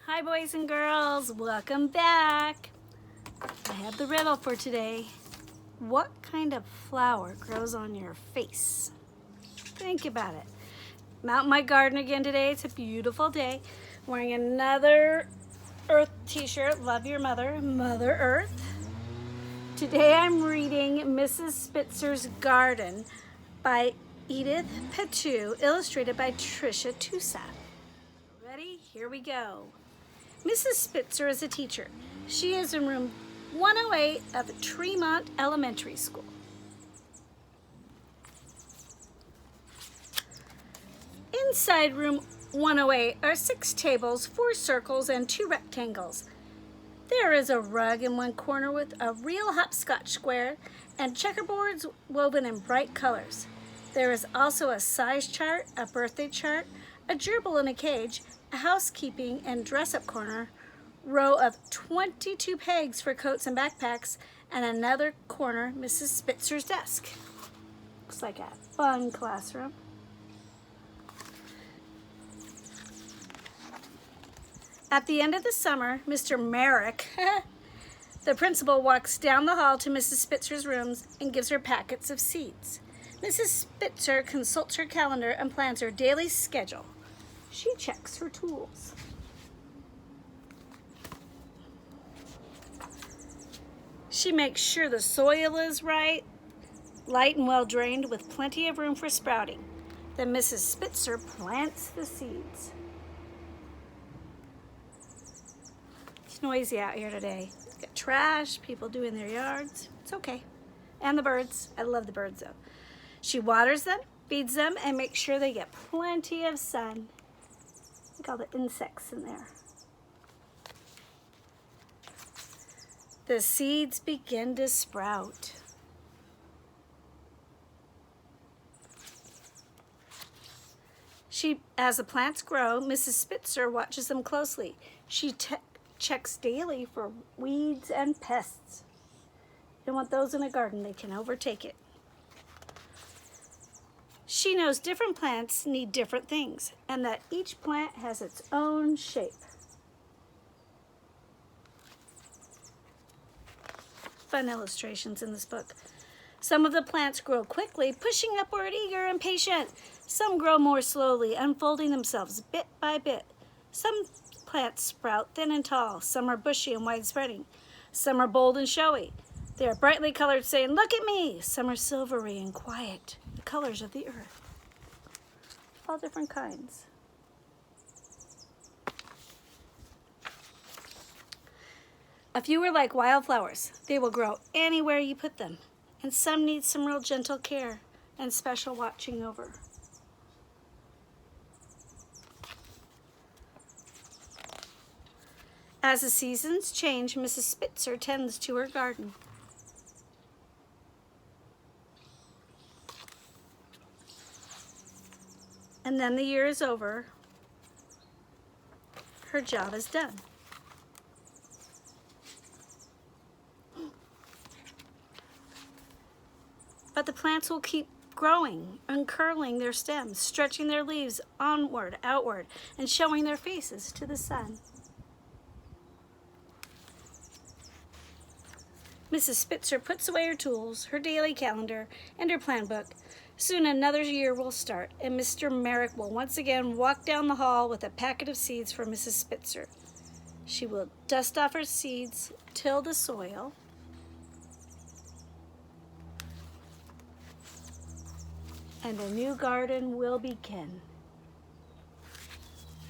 Hi boys and girls, welcome back. I have the riddle for today. What kind of flower grows on your face? Think about it. I'm out in my garden again today. It's a beautiful day. Wearing another Earth t-shirt. Love your mother, Mother Earth. Today I'm reading Mrs. Spitzer's Garden by Edith Petu, illustrated by Trisha Toussaint. Ready? Here we go. Mrs. Spitzer is a teacher. She is in room 108 of Tremont Elementary School. Inside room 108 are 6 tables, 4 circles, and 2 rectangles. There is a rug in one corner with a real hopscotch square and checkerboards woven in bright colors. There is also a size chart, a birthday chart, a gerbil in a cage, a housekeeping and dress-up corner, row of 22 pegs for coats and backpacks, and another corner, Mrs. Spitzer's desk. Looks like a fun classroom. At the end of the summer, Mr. Merrick, the principal, walks down the hall to Mrs. Spitzer's rooms and gives her packets of seeds. Mrs. Spitzer consults her calendar and plans her daily schedule. She checks her tools. She makes sure the soil is right, light and well drained with plenty of room for sprouting. Then Mrs. Spitzer plants the seeds. It's noisy out here today. Got trash, people doing their yards. It's okay. And the birds. I love the birds though. She waters them, feeds them, and makes sure they get plenty of sun. Look at all the insects in there. The seeds begin to sprout. As the plants grow, Mrs. Spitzer watches them closely. She checks daily for weeds and pests. You don't want those in a garden, they can overtake it. She knows different plants need different things and that each plant has its own shape. Fun illustrations in this book. Some of the plants grow quickly, pushing upward, eager and patient. Some grow more slowly, unfolding themselves bit by bit. Some plants sprout thin and tall. Some are bushy and wide-spreading. Some are bold and showy. They are brightly colored, saying, "Look at me." Some are silvery and quiet, the colors of the earth. All different kinds. A few are like wildflowers. They will grow anywhere you put them. And some need some real gentle care and special watching over. As the seasons change, Mrs. Spitzer tends to her garden. And then the year is over. Her job is done. But the plants will keep growing, uncurling their stems, stretching their leaves onward, outward, and showing their faces to the sun. Mrs. Spitzer puts away her tools, her daily calendar, and her plan book. Soon another year will start, and Mr. Merrick will once again walk down the hall with a packet of seeds for Mrs. Spitzer. She will dust off her seeds, till the soil, and a new garden will begin.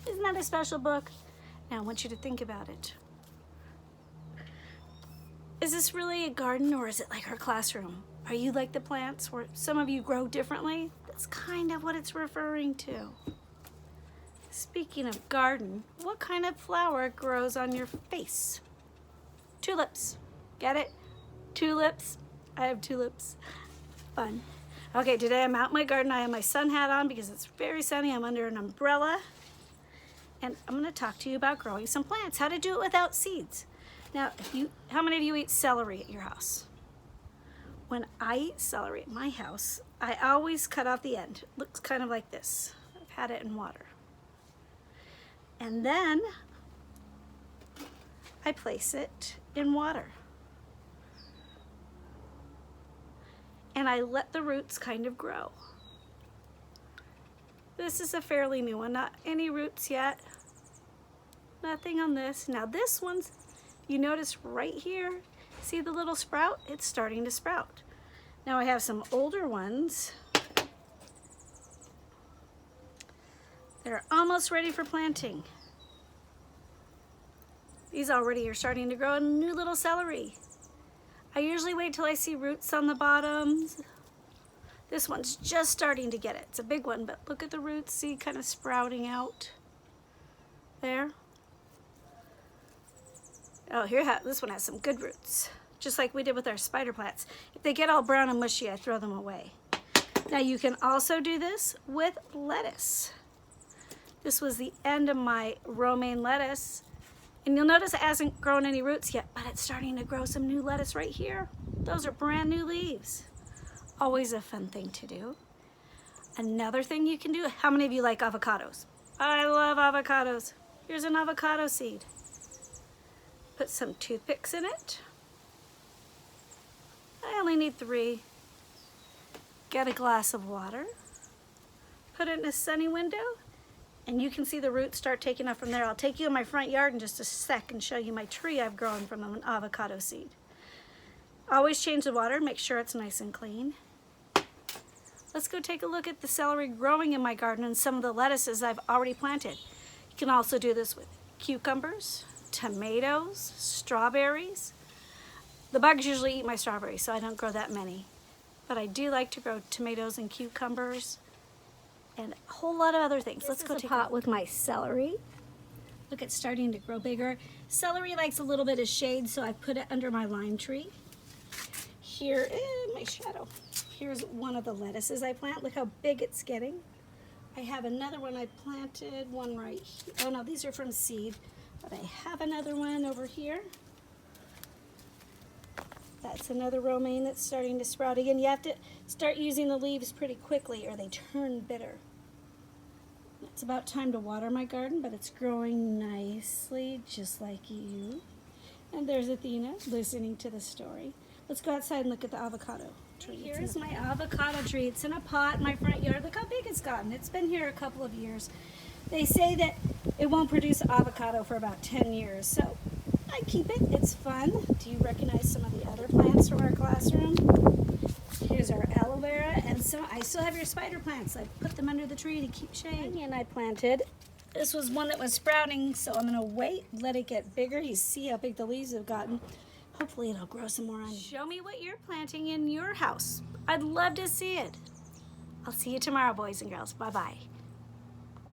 Isn't that a special book? Now I want you to think about it. Is this really a garden or is it like her classroom? Are you like the plants where some of you grow differently? That's kind of what it's referring to. Speaking of garden, what kind of flower grows on your face? Tulips. Get it? Tulips. I have tulips. Fun. Okay, today I'm out in my garden. I have my sun hat on because it's very sunny. I'm under an umbrella. And I'm going to talk to you about growing some plants, how to do it without seeds. Now, how many of you eat celery at your house? When I eat celery at my house, I always cut off the end. It looks kind of like this. I've had it in water. And then I place it in water. And I let the roots kind of grow. This is a fairly new one, not any roots yet. Nothing on this. Now this one's, you notice right here, see the little sprout? It's starting to sprout. Now I have some older ones. They're almost ready for planting. These already are starting to grow a new little celery. I usually wait till I see roots on the bottoms. This one's just starting to get it. It's a big one, but look at the roots, see, kind of sprouting out there. Oh, this one has some good roots, just like we did with our spider plants. If they get all brown and mushy, I throw them away. Now you can also do this with lettuce. This was the end of my romaine lettuce. And you'll notice it hasn't grown any roots yet, but it's starting to grow some new lettuce right here. Those are brand new leaves. Always a fun thing to do. Another thing you can do, how many of you like avocados? I love avocados. Here's an avocado seed. Put some toothpicks in it. I only need 3. Get a glass of water. Put it in a sunny window. And you can see the roots start taking off from there. I'll take you in my front yard in just a sec and show you my tree I've grown from an avocado seed. Always change the water, make sure it's nice and clean. Let's go take a look at the celery growing in my garden and some of the lettuces I've already planted. You can also do this with cucumbers, tomatoes, strawberries. The bugs usually eat my strawberries, so I don't grow that many. But I do like to grow tomatoes and cucumbers and a whole lot of other things. Let's go take a pot with my celery. Look, it's starting to grow bigger. Celery likes a little bit of shade, so I put it under my lime tree. Here is my shadow. Here's one of the lettuces I plant. Look how big it's getting. I have another one I planted, one right here. Oh no, these are from seed, but I have another one over here. That's another romaine that's starting to sprout again. You have to start using the leaves pretty quickly or they turn bitter. It's about time to water my garden, but it's growing nicely, just like you. And there's Athena listening to the story. Let's go outside and look at the avocado tree. Here's my avocado tree. It's in a pot in my front yard. Look how big it's gotten. It's been here a couple of years. They say that it won't produce avocado for about 10 years, so I keep it. It's fun. Do you recognize some of the other plants from our classroom? Here's our aloe vera, and so I still have your spider plants. I put them under the tree to keep shade. And I planted. This was one that was sprouting, so I'm gonna wait, let it get bigger. You see how big the leaves have gotten. Hopefully it'll grow some more on you. Show me what you're planting in your house. I'd love to see it. I'll see you tomorrow, boys and girls. Bye-bye.